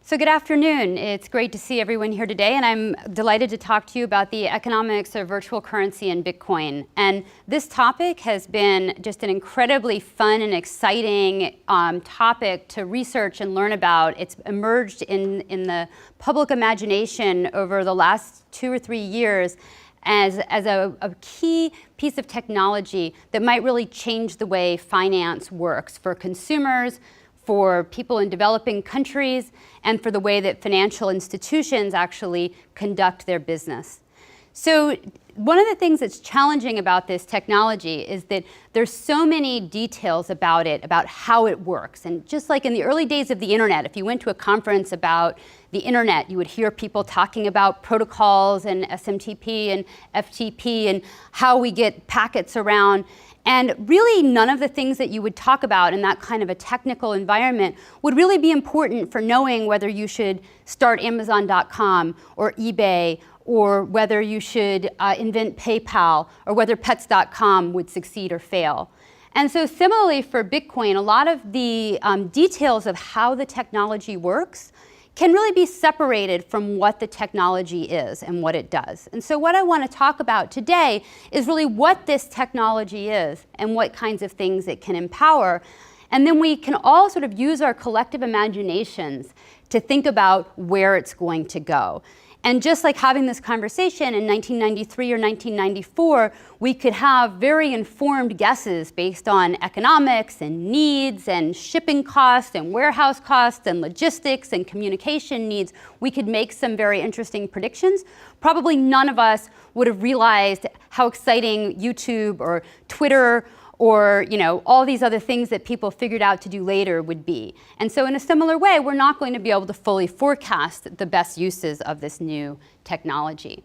So good afternoon. It's great to see everyone here today, and I'm delighted to talk to you about the economics of virtual currency and Bitcoin. And this topic has been just an incredibly fun and exciting topic to research and learn about. It's emerged in the public imagination over the last 2 or 3 years as a key piece of technology that might really change the way finance works for consumers, for people in developing countries, and for the way that financial institutions actually conduct their business. So one of the things that's challenging about this technology is that there's so many details about it, about how it works. And just like in the early days of the internet, if you went to a conference about the internet, you would hear people talking about protocols and SMTP and FTP and how we get packets around. And really none of the things that you would talk about in that kind of a technical environment would really be important for knowing whether you should start Amazon.com or eBay, or whether you should invent PayPal, or whether Pets.com would succeed or fail. And so similarly for Bitcoin, a lot of the details of how the technology works can really be separated from what the technology is and what it does. And so what I want to talk about today is really what this technology is and what kinds of things it can empower. And then we can all sort of use our collective imaginations to think about where it's going to go. And just like having this conversation in 1993 or 1994, we could have very informed guesses based on economics and needs and shipping costs and warehouse costs and logistics and communication needs. We could make some very interesting predictions. Probably none of us would have realized how exciting YouTube or Twitter or all these other things that people figured out to do later would be. And so in a similar way, we're not going to be able to fully forecast the best uses of this new technology.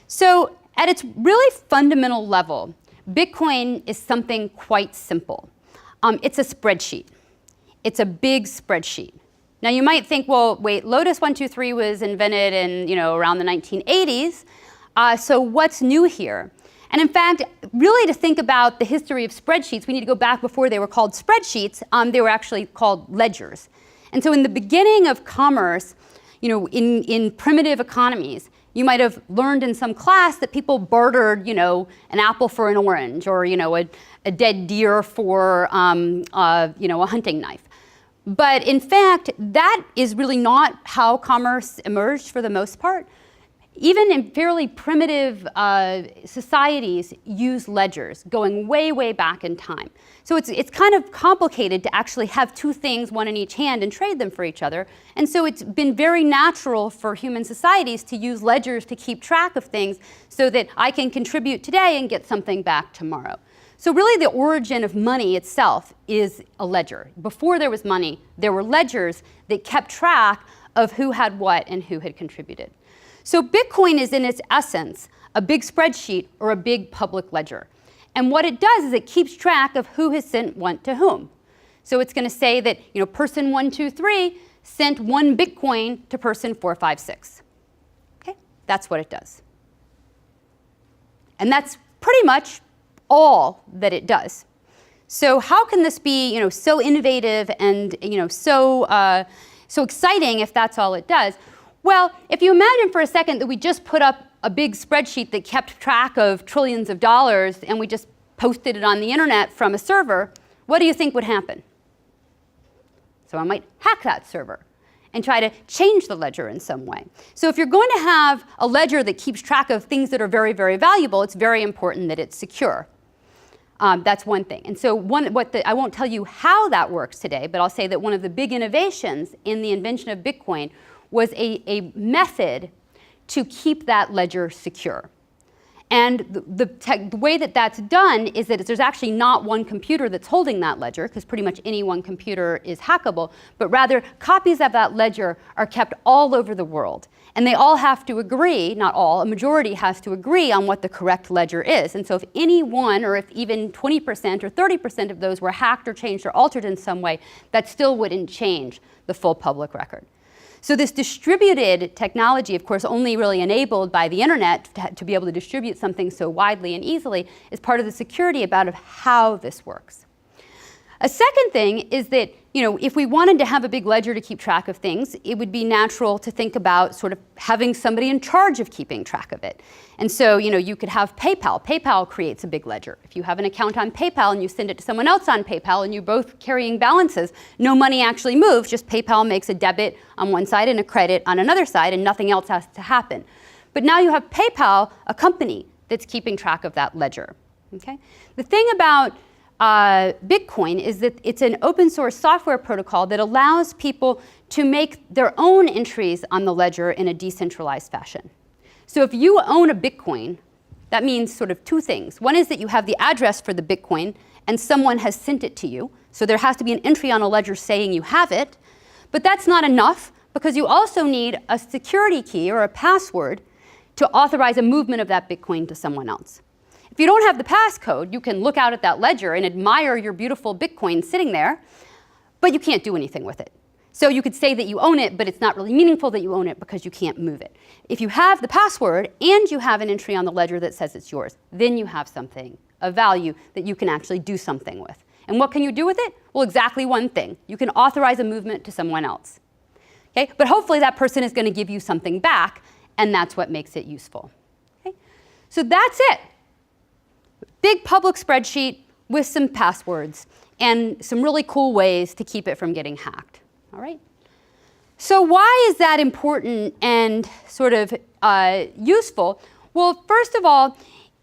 So at its really fundamental level, Bitcoin is something quite simple. It's a spreadsheet. It's a big spreadsheet. Now you might think, well, wait, Lotus 123 was invented in around the 1980s. So what's new here? And in fact, really to think about the history of spreadsheets, we need to go back before they were called spreadsheets. They were actually called ledgers. And so in the beginning of commerce, in primitive economies, you might have learned in some class that people bartered, an apple for an orange, or a dead deer for a hunting knife. But in fact, that is really not how commerce emerged for the most part. Even in fairly primitive societies use ledgers going way, way back in time. So it's kind of complicated to actually have two things, one in each hand, and trade them for each other. And so it's been very natural for human societies to use ledgers to keep track of things so that I can contribute today and get something back tomorrow. So really the origin of money itself is a ledger. Before there was money, there were ledgers that kept track of who had what and who had contributed. So Bitcoin is in its essence a big spreadsheet or a big public ledger. And what it does is it keeps track of who has sent what to whom. So it's going to say that person 123 sent 1 Bitcoin to person 456. Okay? That's what it does. And that's pretty much all that it does. So how can this be so innovative and so exciting if that's all it does? Well, if you imagine for a second that we just put up a big spreadsheet that kept track of trillions of dollars and we just posted it on the internet from a server, what do you think would happen? Someone might hack that server and try to change the ledger in some way. So if you're going to have a ledger that keeps track of things that are very, very valuable, it's very important that it's secure. That's one thing. And so I won't tell you how that works today, but I'll say that one of the big innovations in the invention of Bitcoin was a method to keep that ledger secure. And the way that that's done is that there's actually not one computer that's holding that ledger, because pretty much any one computer is hackable, but rather copies of that ledger are kept all over the world. And they all have to agree, not all, a majority has to agree on what the correct ledger is. And so if any one, or if even 20% or 30% of those were hacked or changed or altered in some way, that still wouldn't change the full public record. So this distributed technology, of course, only really enabled by the internet to be able to distribute something so widely and easily, is part of the security about how this works. A second thing is that if we wanted to have a big ledger to keep track of things, it would be natural to think about sort of having somebody in charge of keeping track of it. And so, you could have PayPal. PayPal creates a big ledger. If you have an account on PayPal and you send it to someone else on PayPal and you're both carrying balances, no money actually moves, just PayPal makes a debit on one side and a credit on another side, and nothing else has to happen. But now you have PayPal, a company that's keeping track of that ledger. Okay? The thing about Bitcoin is that it's an open source software protocol that allows people to make their own entries on the ledger in a decentralized fashion. So if you own a Bitcoin, that means sort of two things. One is that you have the address for the Bitcoin and someone has sent it to you. So there has to be an entry on a ledger saying you have it. But that's not enough, because you also need a security key or a password to authorize a movement of that Bitcoin to someone else. If you don't have the passcode, you can look out at that ledger and admire your beautiful Bitcoin sitting there, but you can't do anything with it. So you could say that you own it, but it's not really meaningful that you own it because you can't move it. If you have the password and you have an entry on the ledger that says it's yours, then you have something of value that you can actually do something with. And what can you do with it? Well, exactly one thing. You can authorize a movement to someone else. Okay? But hopefully that person is going to give you something back, and that's what makes it useful. Okay? So that's it. Big public spreadsheet with some passwords and some really cool ways to keep it from getting hacked. All right? So why is that important and sort of useful? Well, first of all,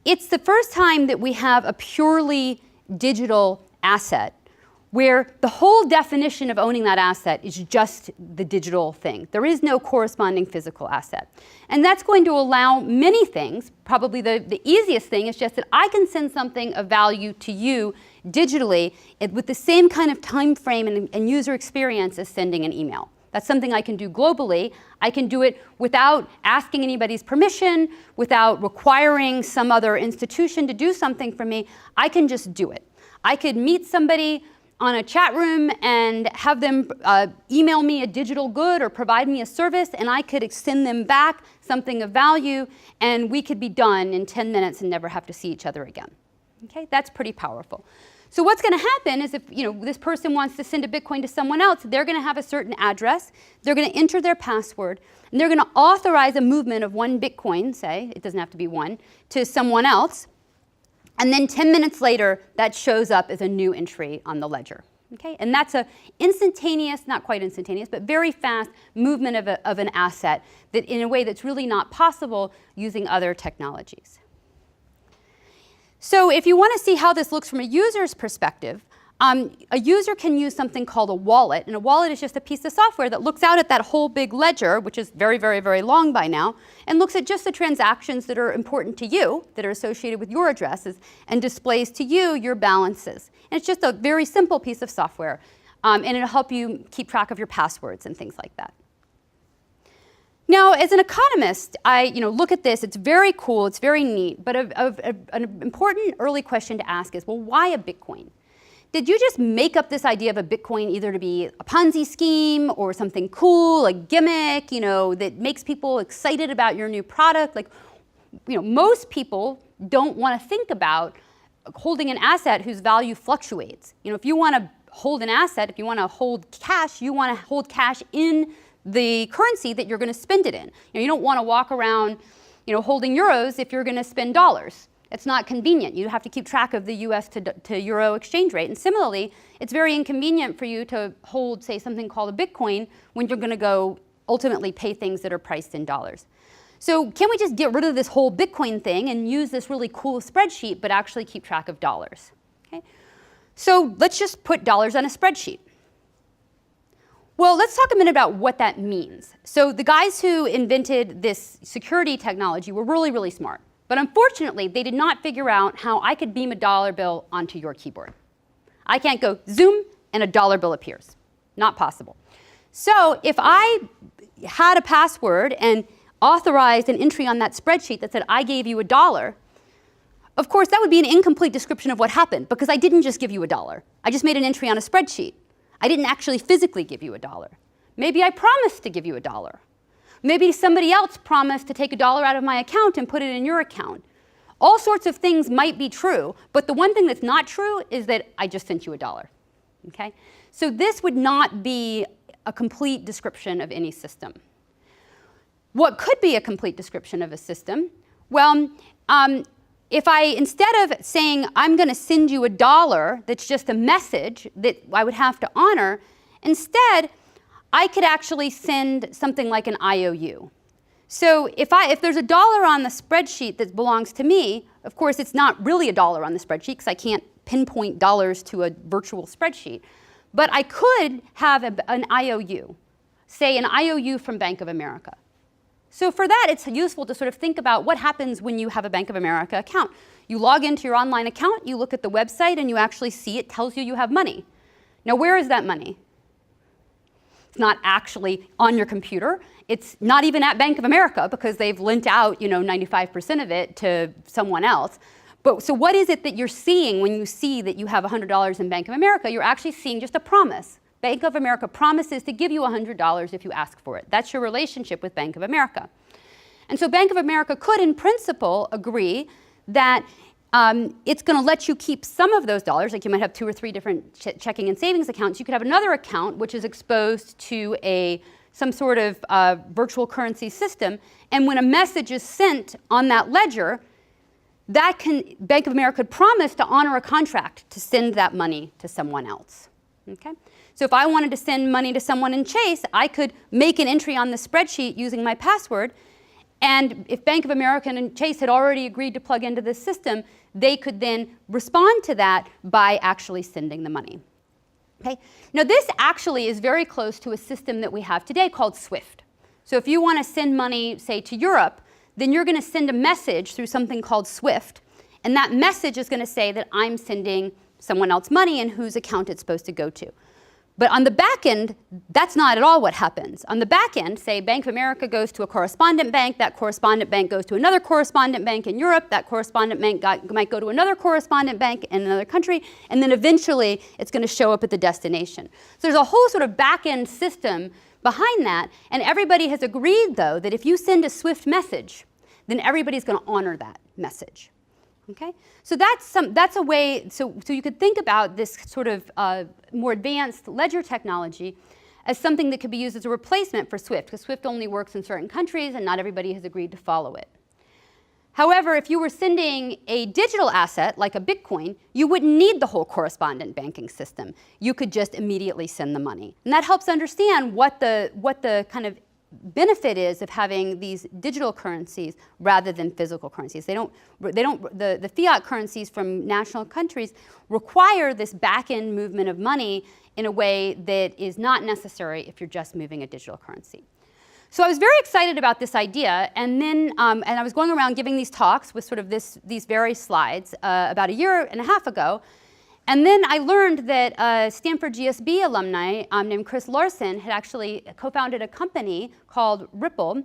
it's the first time that we have a purely digital asset where the whole definition of owning that asset is just the digital thing. There is no corresponding physical asset. And that's going to allow many things. Probably the easiest thing is just that I can send something of value to you digitally with the same kind of time frame and user experience as sending an email. That's something I can do globally. I can do it without asking anybody's permission, without requiring some other institution to do something for me. I can just do it. I could meet somebody on a chat room and have them email me a digital good or provide me a service, and I could send them back something of value, and we could be done in 10 minutes and never have to see each other again. Okay, that's pretty powerful. So what's going to happen is if this person wants to send a Bitcoin to someone else, they're going to have a certain address, they're going to enter their password, and they're going to authorize a movement of one Bitcoin, say, it doesn't have to be one, to someone else. And then 10 minutes later, that shows up as a new entry on the ledger. Okay? And that's an instantaneous, not quite instantaneous, but very fast movement of an asset that in a way that's really not possible using other technologies. So if you want to see how this looks from a user's perspective, a user can use something called a wallet. And a wallet is just a piece of software that looks out at that whole big ledger, which is very, very, very long by now, and looks at just the transactions that are important to you, that are associated with your addresses, and displays to you your balances. And it's just a very simple piece of software. And it'll help you keep track of your passwords and things like that. Now, as an economist, I look at this. It's very cool. It's very neat. But an important early question to ask is, well, why a Bitcoin? Did you just make up this idea of a Bitcoin either to be a Ponzi scheme or something cool, a gimmick, that makes people excited about your new product? Like, most people don't want to think about holding an asset whose value fluctuates. If you want to hold an asset, if you want to hold cash, you want to hold cash in the currency that you're going to spend it in. You don't want to walk around, holding euros if you're going to spend dollars. It's not convenient. You have to keep track of the US to euro exchange rate. And similarly, it's very inconvenient for you to hold, say, something called a Bitcoin when you're going to go ultimately pay things that are priced in dollars. So can we just get rid of this whole Bitcoin thing and use this really cool spreadsheet, but actually keep track of dollars? Okay? So let's just put dollars on a spreadsheet. Well, let's talk a minute about what that means. So the guys who invented this security technology were really, really smart. But unfortunately, they did not figure out how I could beam a dollar bill onto your keyboard. I can't go zoom and a dollar bill appears. Not possible. So if I had a password and authorized an entry on that spreadsheet that said I gave you $1, of course that would be an incomplete description of what happened because I didn't just give you $1. I just made an entry on a spreadsheet. I didn't actually physically give you $1. Maybe I promised to give you $1. Maybe somebody else promised to take $1 out of my account and put it in your account. All sorts of things might be true, but the one thing that's not true is that I just sent you $1. Okay? So this would not be a complete description of any system. What could be a complete description of a system? Well, if I, instead of saying, I'm going to send you $1 that's just a message that I would have to honor, instead, I could actually send something like an IOU. So if there's $1 on the spreadsheet that belongs to me, of course, it's not really $1 on the spreadsheet because I can't pinpoint dollars to a virtual spreadsheet. But I could have an IOU, say an IOU from Bank of America. So for that, it's useful to sort of think about what happens when you have a Bank of America account. You log into your online account, you look at the website, and you actually see it tells you have money. Now, where is that money? It's not actually on your computer. It's not even at Bank of America because they've lent out, 95% of it to someone else. But so what is it that you're seeing when you see that you have $100 in Bank of America? You're actually seeing just a promise. Bank of America promises to give you $100 if you ask for it. That's your relationship with Bank of America. And so Bank of America could, in principle, agree that it's going to let you keep some of those dollars, like you might have 2 or 3 different checking and savings accounts. You could have another account which is exposed to some sort of virtual currency system, and when a message is sent on that ledger, Bank of America could promise to honor a contract to send that money to someone else. Okay? So if I wanted to send money to someone in Chase, I could make an entry on the spreadsheet using my password, and if Bank of America and Chase had already agreed to plug into this system, they could then respond to that by actually sending the money. Okay? Now this actually is very close to a system that we have today called SWIFT. So if you want to send money, say, to Europe, then you're going to send a message through something called SWIFT, and that message is going to say that I'm sending someone else money and whose account it's supposed to go to. But on the back end, that's not at all what happens. On the back end, say Bank of America goes to a correspondent bank, that correspondent bank goes to another correspondent bank in Europe, that correspondent bank might go to another correspondent bank in another country, and then eventually it's going to show up at the destination. So there's a whole sort of back end system behind that, and everybody has agreed, though, that if you send a SWIFT message, then everybody's going to honor that message. Okay? So that's a way, so you could think about this sort of more advanced ledger technology as something that could be used as a replacement for SWIFT, because SWIFT only works in certain countries and not everybody has agreed to follow it. However, if you were sending a digital asset like a Bitcoin, you wouldn't need the whole correspondent banking system. You could just immediately send the money. And that helps understand what the kind of benefit is of having these digital currencies rather than physical currencies. The fiat currencies from national countries require this back-end movement of money in a way that is not necessary if you're just moving a digital currency. So I was very excited about this idea, and then and I was going around giving these talks with sort of these various slides about a year and a half ago. And then I learned that a Stanford GSB alumni named Chris Larson had actually co-founded a company called Ripple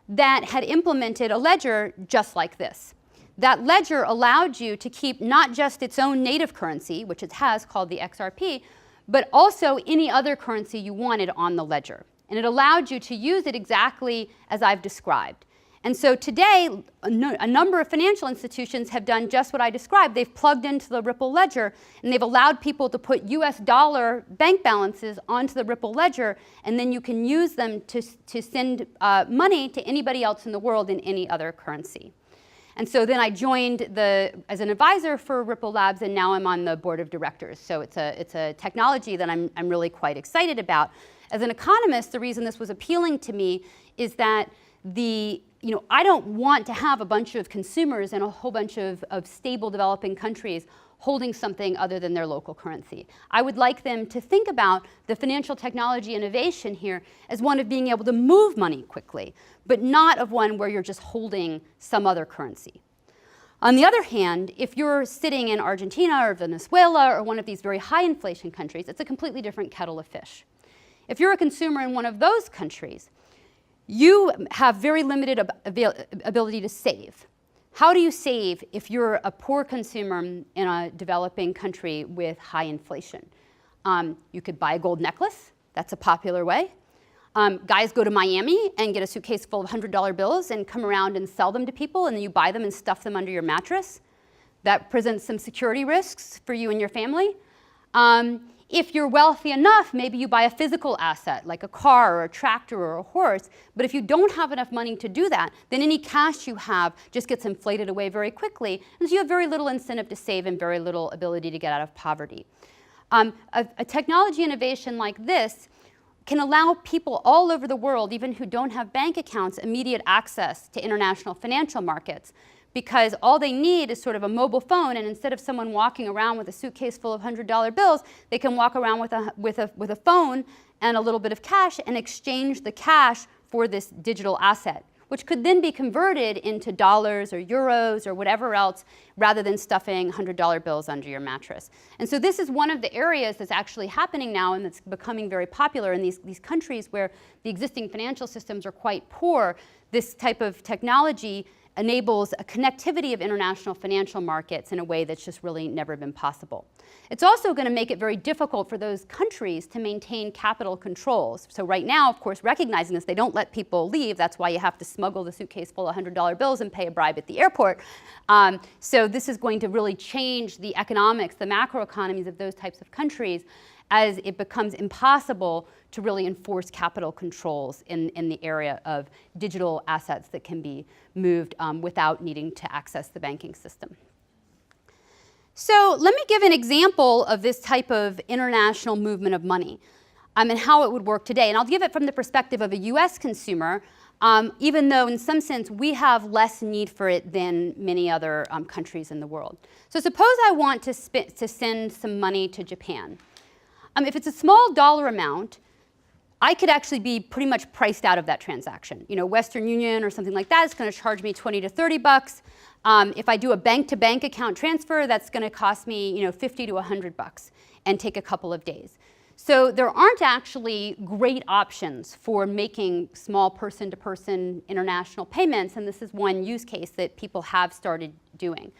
that had implemented a ledger just like this. That ledger allowed you to keep not just its own native currency, which it has called the XRP, but also any other currency you wanted on the ledger. And it allowed you to use it exactly as I've described. And so today, a number of financial institutions have done just what I described. They've plugged into the Ripple ledger, and they've allowed people to put US dollar bank balances onto the Ripple ledger, and then you can use them to send money to anybody else in the world in any other currency. And so then I joined as an advisor for Ripple Labs, and now I'm on the board of directors. So it's a technology that I'm really quite excited about. As an economist, the reason this was appealing to me is that I don't want to have a bunch of consumers in a whole bunch of stable developing countries holding something other than their local currency. I would like them to think about the financial technology innovation here as one of being able to move money quickly, but not of one where you're just holding some other currency. On the other hand, if you're sitting in Argentina or Venezuela or one of these very high inflation countries, it's a completely different kettle of fish. If you're a consumer in one of those countries, you have very limited ability to save. How do you save if you're a poor consumer in a developing country with high inflation? You could buy a gold necklace. That's a popular way. Guys go to Miami and get a suitcase full of $100 bills and come around and sell them to people, and then you buy them and stuff them under your mattress. That presents some security risks for you and your family. If you're wealthy enough, maybe you buy a physical asset like a car or a tractor or a horse. But if you don't have enough money to do that, then any cash you have just gets inflated away very quickly. And so you have very little incentive to save and very little ability to get out of poverty. A technology innovation like this can allow people all over the world, even who don't have bank accounts, immediate access to international financial markets. Because all they need is sort of a mobile phone, and instead of someone walking around with a suitcase full of $100 bills, they can walk around with a phone and a little bit of cash and exchange the cash for this digital asset, which could then be converted into dollars or euros or whatever else, rather than stuffing $100 bills under your mattress. And so this is one of the areas that's actually happening now, and that's becoming very popular in these countries where the existing financial systems are quite poor. This type of technology enables a connectivity of international financial markets in a way that's just really never been possible. It's also going to make it very difficult for those countries to maintain capital controls. So right now, of course, recognizing this, they don't let people leave. That's why you have to smuggle the suitcase full of $100 bills and pay a bribe at the airport. So this is going to really change the economics, the macroeconomies of those types of countries, as it becomes impossible to really enforce capital controls in the area of digital assets that can be moved without needing to access the banking system. So let me give an example of this type of international movement of money and how it would work today. And I'll give it from the perspective of a US consumer, even though in some sense we have less need for it than many other countries in the world. So suppose I want to send some money to Japan. If it's a small dollar amount, I could actually be pretty much priced out of that transaction. You know, Western Union or something like that is going to charge me 20 to 30 bucks. If I do a bank-to-bank account transfer, that's going to cost me, 50 to 100 bucks and take a couple of days. So there aren't actually great options for making small person-to-person international payments, and this is one use case that people have started doing.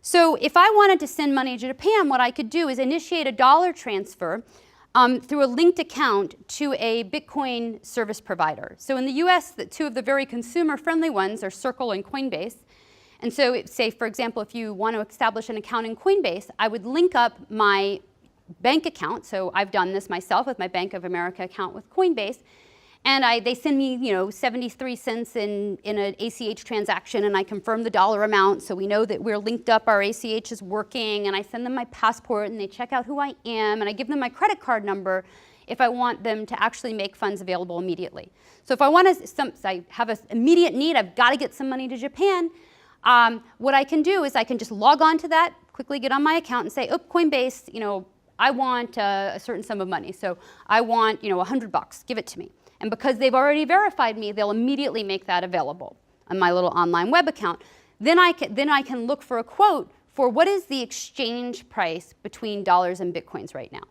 So if I wanted to send money to Japan, what I could do is initiate a dollar transfer through a linked account to a Bitcoin service provider. So in the US, two of the very consumer-friendly ones are Circle and Coinbase. And so say, for example, if you want to establish an account in Coinbase, I would link up my bank account. So I've done this myself with my Bank of America account with Coinbase. And they send me, 73 cents in an ACH transaction, and I confirm the dollar amount so we know that we're linked up, our ACH is working, and I send them my passport, and they check out who I am, and I give them my credit card number if I want them to actually make funds available immediately. So if I want to, I have an immediate need, I've got to get some money to Japan, what I can do is I can just log on to that, quickly get on my account and say, oh, Coinbase, I want a certain sum of money. So I want, 100 bucks, give it to me. And because they've already verified me, they'll immediately make that available on my little online web account. Then I can look for a quote for what is the exchange price between dollars and Bitcoins right now.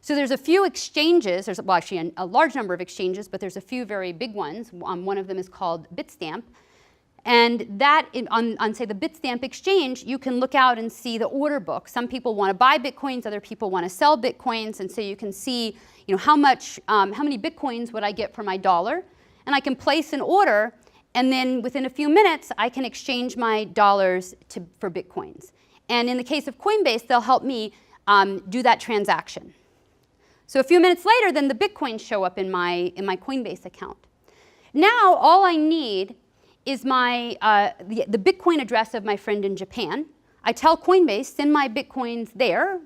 So there's a few exchanges, there's actually a large number of exchanges, but there's a few very big ones. One of them is called Bitstamp. And that, on say the Bitstamp exchange, you can look out and see the order book. Some people want to buy Bitcoins, other people want to sell Bitcoins, and so you can see how many Bitcoins would I get for my dollar, and I can place an order, and then within a few minutes I can exchange my dollars for Bitcoins. And in the case of Coinbase, they'll help me do that transaction. So a few minutes later, then the Bitcoins show up in my Coinbase account. Now all I need is the Bitcoin address of my friend in Japan. I tell Coinbase, send my Bitcoins there,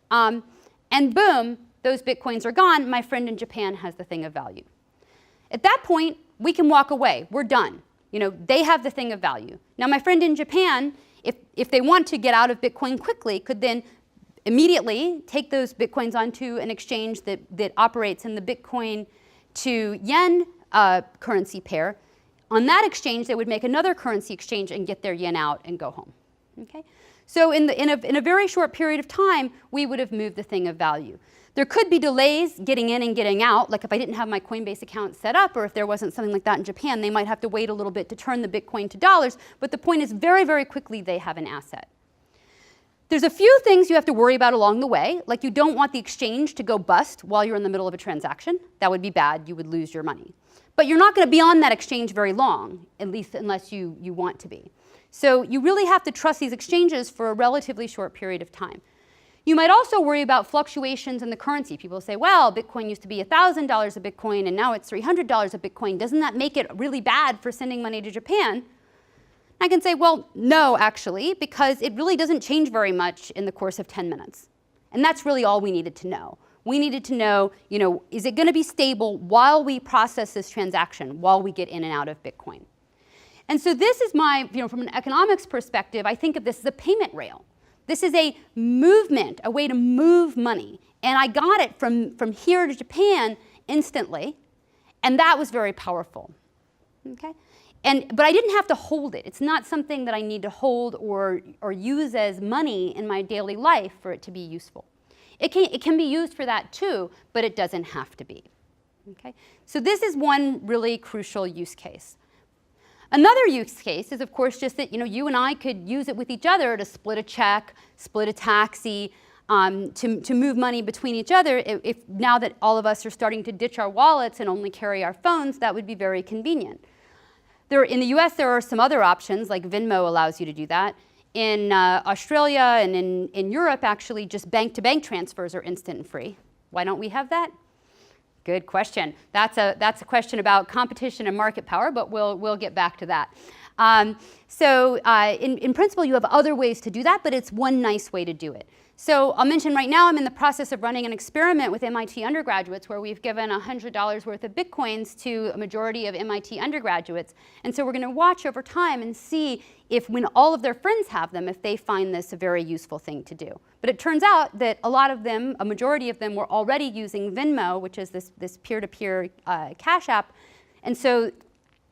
and boom, those Bitcoins are gone. My friend in Japan has the thing of value. At that point, we can walk away. We're done. They have the thing of value. Now, my friend in Japan, if they want to get out of Bitcoin quickly, could then immediately take those Bitcoins onto an exchange that operates in the Bitcoin to yen currency pair. On that exchange, they would make another currency exchange and get their yen out and go home. Okay? So in a very short period of time, we would have moved the thing of value. There could be delays getting in and getting out, like if I didn't have my Coinbase account set up, or if there wasn't something like that in Japan, they might have to wait a little bit to turn the Bitcoin to dollars, but the point is very, very quickly they have an asset. There's a few things you have to worry about along the way, like you don't want the exchange to go bust while you're in the middle of a transaction. That would be bad, you would lose your money. But you're not going to be on that exchange very long, at least unless you want to be. So you really have to trust these exchanges for a relatively short period of time. You might also worry about fluctuations in the currency. People say, well, Bitcoin used to be $1,000 a Bitcoin and now it's $300 a Bitcoin. Doesn't that make it really bad for sending money to Japan? I can say, well, no, actually, because it really doesn't change very much in the course of 10 minutes. And that's really all we needed to know. We needed to know, is it going to be stable while we process this transaction, while we get in and out of Bitcoin? And so this is my, from an economics perspective, I think of this as a payment rail. This is a movement, a way to move money. And I got it from here to Japan instantly, and that was very powerful. Okay? But I didn't have to hold it. It's not something that I need to hold or use as money in my daily life for it to be useful. It can be used for that too, but it doesn't have to be. Okay? So this is one really crucial use case. Another use case is, of course, just that you and I could use it with each other to split a check, split a taxi, to move money between each other. If now that all of us are starting to ditch our wallets and only carry our phones, that would be very convenient. In the US, there are some other options, like Venmo allows you to do that. In Australia and in Europe, actually, just bank-to-bank transfers are instant and free. Why don't we have that? Good question. That's a question about competition and market power, but we'll get back to that. In principle, you have other ways to do that, but it's one nice way to do it. So I'll mention right now I'm in the process of running an experiment with MIT undergraduates where we've given $100 worth of Bitcoins to a majority of MIT undergraduates. And so we're going to watch over time and see if when all of their friends have them, if they find this a very useful thing to do. But it turns out that a lot of them, a majority of them, were already using Venmo, which is this peer-to-peer cash app. And so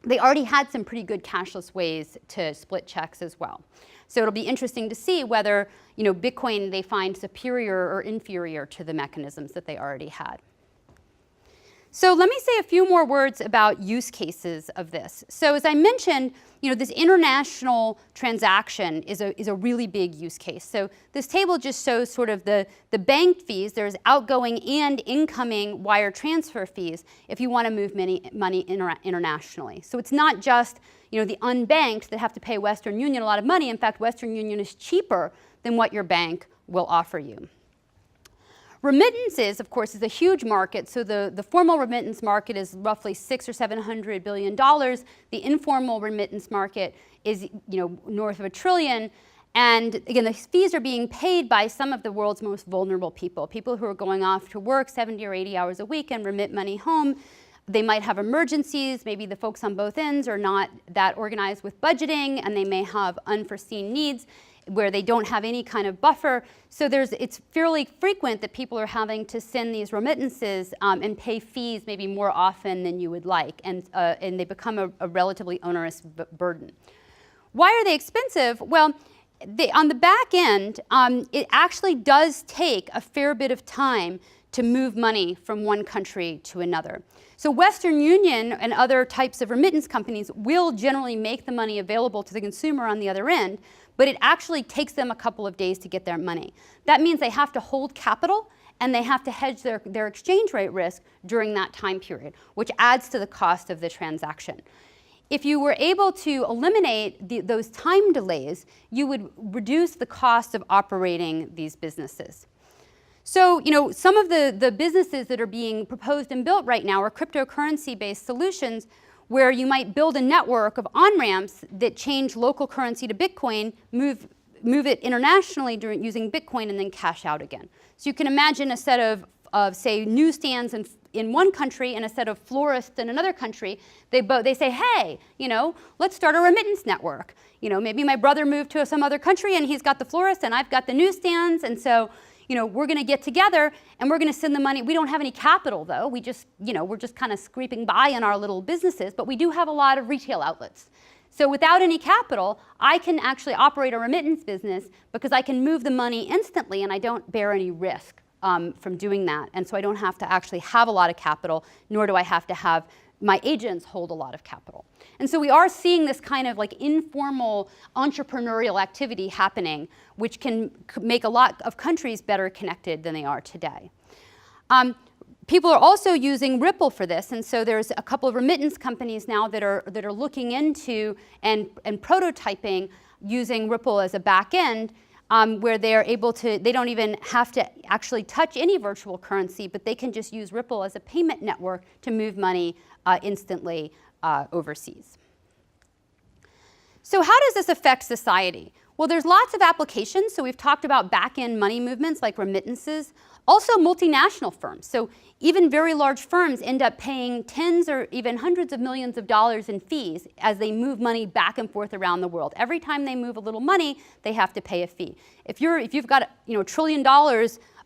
they already had some pretty good cashless ways to split checks as well. So it'll be interesting to see whether Bitcoin they find superior or inferior to the mechanisms that they already had. So let me say a few more words about use cases of this. So as I mentioned, this international transaction is a really big use case. So this table just shows sort of the bank fees. There's outgoing and incoming wire transfer fees if you want to move money internationally. So it's not just the unbanked that have to pay Western Union a lot of money. In fact, Western Union is cheaper than what your bank will offer you. Remittances, of course, is a huge market. So the formal remittance market is roughly $600 or $700 billion. The informal remittance market is north of $1 trillion. And again, the fees are being paid by some of the world's most vulnerable people who are going off to work 70 or 80 hours a week and remit money home. They might have emergencies. Maybe the folks on both ends are not that organized with budgeting, and they may have unforeseen needs where they don't have any kind of buffer. So it's fairly frequent that people are having to send these remittances and pay fees maybe more often than you would like, and they become a relatively onerous burden. Why are they expensive? Well, on the back end, it actually does take a fair bit of time to move money from one country to another. So Western Union and other types of remittance companies will generally make the money available to the consumer on the other end, but it actually takes them a couple of days to get their money. That means they have to hold capital and they have to hedge their exchange rate risk during that time period, which adds to the cost of the transaction. If you were able to eliminate those time delays, you would reduce the cost of operating these businesses. So, some of the businesses that are being proposed and built right now are cryptocurrency-based solutions where you might build a network of on-ramps that change local currency to Bitcoin, move it internationally using Bitcoin, and then cash out again. So you can imagine a set of say, newsstands in one country and a set of florists in another country. They say, hey, let's start a remittance network. Maybe my brother moved to some other country and he's got the florist and I've got the newsstands, and so we're going to get together and we're going to send the money. We don't have any capital, though. We're just kind of scraping by in our little businesses, but we do have a lot of retail outlets. So without any capital, I can actually operate a remittance business because I can move the money instantly and I don't bear any risk from doing that. And so I don't have to actually have a lot of capital, nor do I have to have my agents hold a lot of capital. And so we are seeing this kind of like informal entrepreneurial activity happening, which can make a lot of countries better connected than they are today. People are also using Ripple for this, and so there's a couple of remittance companies now that are looking into and prototyping using Ripple as a back end where they don't even have to actually touch any virtual currency, but they can just use Ripple as a payment network to move money instantly overseas. So how does this affect society? Well, there's lots of applications. So we've talked about back-end money movements like remittances. Also multinational firms. So even very large firms end up paying tens or even hundreds of millions of dollars in fees as they move money back and forth around the world. Every time they move a little money, they have to pay a fee. If you've got $1 trillion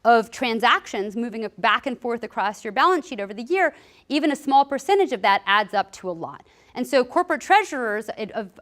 of transactions moving back and forth across your balance sheet over the year, even a small percentage of that adds up to a lot. And so corporate treasurers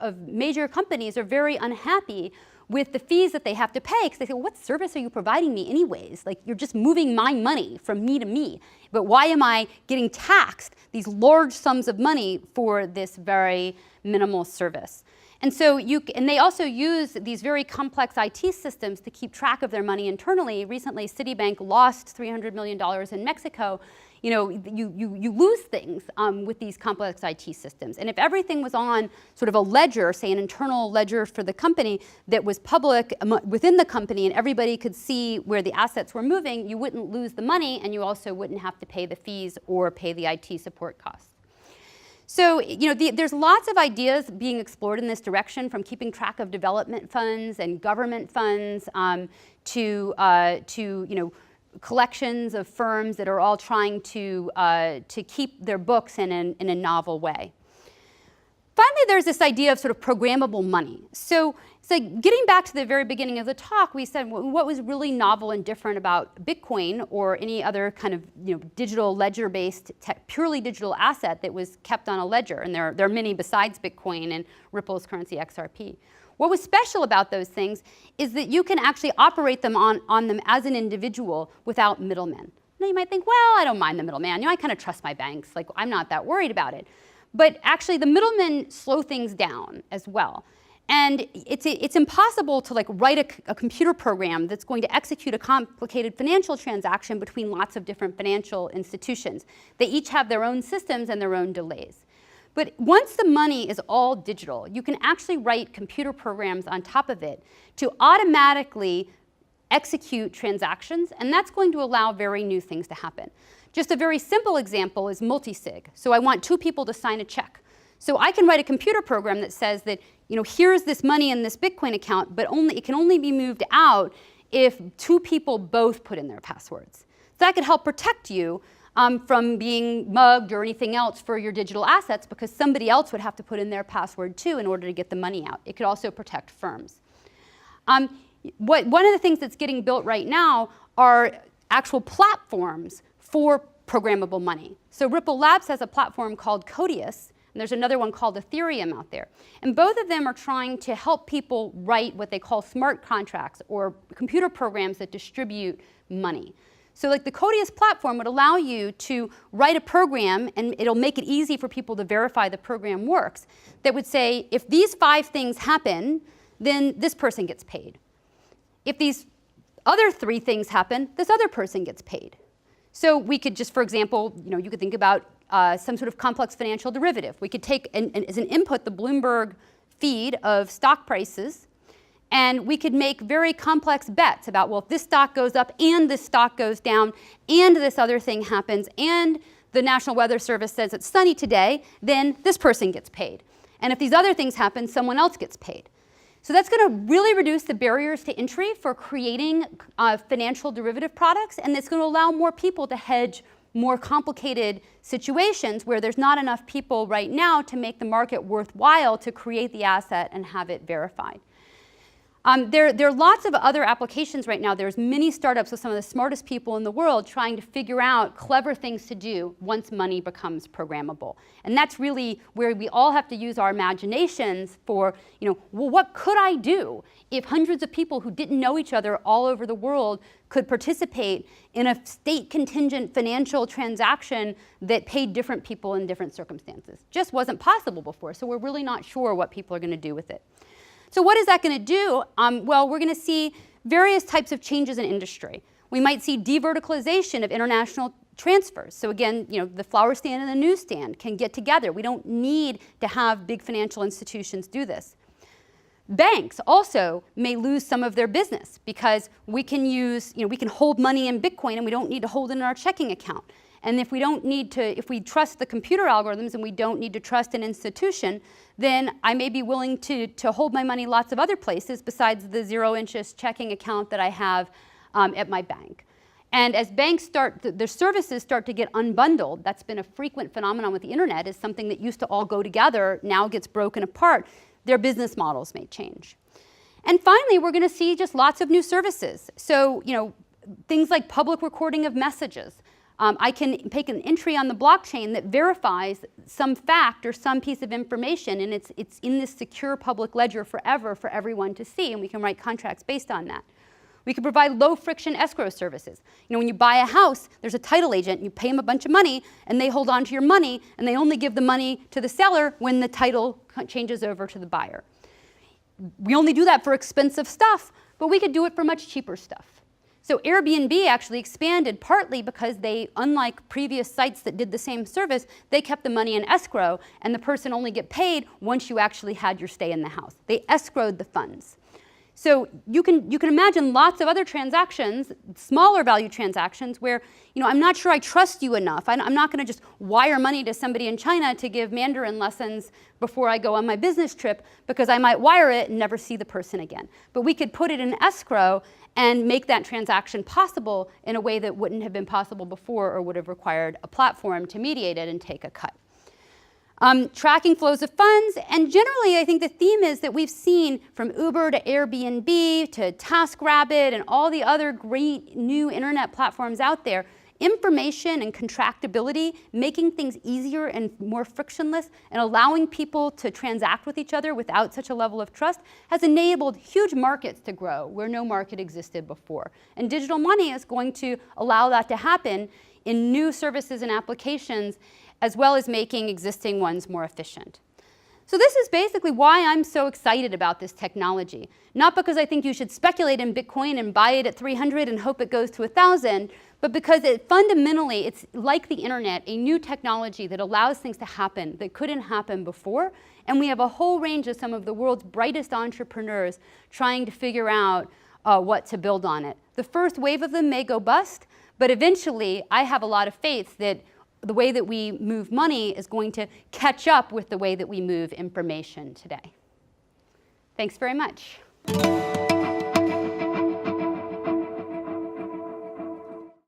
of major companies are very unhappy with the fees that they have to pay, because they say, well, what service are you providing me anyways? Like, you're just moving my money from me to me. But why am I getting taxed these large sums of money for this very minimal service? And so they also use these very complex IT systems to keep track of their money internally. Recently, Citibank lost $300 million in Mexico. You lose things with these complex IT systems. And if everything was on sort of a ledger, say an internal ledger for the company that was public within the company and everybody could see where the assets were moving, you wouldn't lose the money and you also wouldn't have to pay the fees or pay the IT support costs. So, there's lots of ideas being explored in this direction, from keeping track of development funds and government funds to collections of firms that are all trying to keep their books in a novel way. Finally, there's this idea of sort of programmable money. So getting back to the very beginning of the talk, we said what was really novel and different about Bitcoin or any other kind of digital ledger-based, purely digital asset that was kept on a ledger. And there are many besides Bitcoin and Ripple's currency XRP. What was special about those things is that you can actually operate them on them as an individual without middlemen. Now you might think, well, I don't mind the middleman. I kind of trust my banks. Like, I'm not that worried about it. But actually, the middlemen slow things down as well. And it's impossible to write a computer program that's going to execute a complicated financial transaction between lots of different financial institutions. They each have their own systems and their own delays. But once the money is all digital, you can actually write computer programs on top of it to automatically execute transactions, and that's going to allow very new things to happen. Just a very simple example is multi-sig. So I want two people to sign a check. So I can write a computer program that says that, here's this money in this Bitcoin account, but it can only be moved out if two people both put in their passwords. So that could help protect you from being mugged or anything else for your digital assets, because somebody else would have to put in their password too in order to get the money out. It could also protect firms. One of the things that's getting built right now are actual platforms for programmable money. So Ripple Labs has a platform called Codius, and there's another one called Ethereum out there. And both of them are trying to help people write what they call smart contracts, or computer programs that distribute money. So the Codius platform would allow you to write a program, and it'll make it easy for people to verify the program works, that would say, if these 5 things happen, then this person gets paid. If these other 3 things happen, this other person gets paid. So we could just, for example, you could think about some sort of complex financial derivative. We could take as an input the Bloomberg feed of stock prices, and we could make very complex bets about, well, if this stock goes up and this stock goes down and this other thing happens and the National Weather Service says it's sunny today, then this person gets paid. And if these other things happen, someone else gets paid. So that's going to really reduce the barriers to entry for creating financial derivative products, and it's going to allow more people to hedge more complicated situations where there's not enough people right now to make the market worthwhile to create the asset and have it verified. There are lots of other applications right now. There's many startups with some of the smartest people in the world trying to figure out clever things to do once money becomes programmable. And that's really where we all have to use our imaginations for, well, what could I do if hundreds of people who didn't know each other all over the world could participate in a state contingent financial transaction that paid different people in different circumstances? Just wasn't possible before, so we're really not sure what people are going to do with it. So what is that going to do? Well, we're going to see various types of changes in industry. We might see deverticalization of international transfers. So again, the flower stand and the newsstand can get together. We don't need to have big financial institutions do this. Banks also may lose some of their business because we can use, we can hold money in Bitcoin and we don't need to hold it in our checking account. And if we don't need to, if we trust the computer algorithms and we don't need to trust an institution, then I may be willing to hold my money lots of other places besides the zero-interest checking account that I have at my bank. And as banks their services start to get unbundled, that's been a frequent phenomenon with the internet, is something that used to all go together now gets broken apart, their business models may change. And finally, we're going to see just lots of new services. So, things like public recording of messages. I can take an entry on the blockchain that verifies some fact or some piece of information, and it's in this secure public ledger forever for everyone to see, and we can write contracts based on that. We can provide low-friction escrow services. When you buy a house, there's a title agent, you pay them a bunch of money, and they hold on to your money, and they only give the money to the seller when the title changes over to the buyer. We only do that for expensive stuff, but we could do it for much cheaper stuff. So Airbnb actually expanded partly because they, unlike previous sites that did the same service, they kept the money in escrow, and the person only get paid once you actually had your stay in the house. They escrowed the funds. So you can imagine lots of other transactions, smaller value transactions, where I'm not sure I trust you enough. I'm not going to just wire money to somebody in China to give Mandarin lessons before I go on my business trip, because I might wire it and never see the person again. But we could put it in escrow and make that transaction possible in a way that wouldn't have been possible before or would have required a platform to mediate it and take a cut. Tracking flows of funds, and generally I think the theme is that we've seen from Uber to Airbnb to TaskRabbit and all the other great new internet platforms out there, information and contractability, making things easier and more frictionless and allowing people to transact with each other without such a level of trust has enabled huge markets to grow where no market existed before. And digital money is going to allow that to happen in new services and applications, as well as making existing ones more efficient. So this is basically why I'm so excited about this technology. Not because I think you should speculate in Bitcoin and buy it at 300 and hope it goes to 1,000, but because fundamentally it's like the internet, a new technology that allows things to happen that couldn't happen before. And we have a whole range of some of the world's brightest entrepreneurs trying to figure out what to build on it. The first wave of them may go bust, but eventually I have a lot of faith that the way that we move money is going to catch up with the way that we move information today. Thanks very much.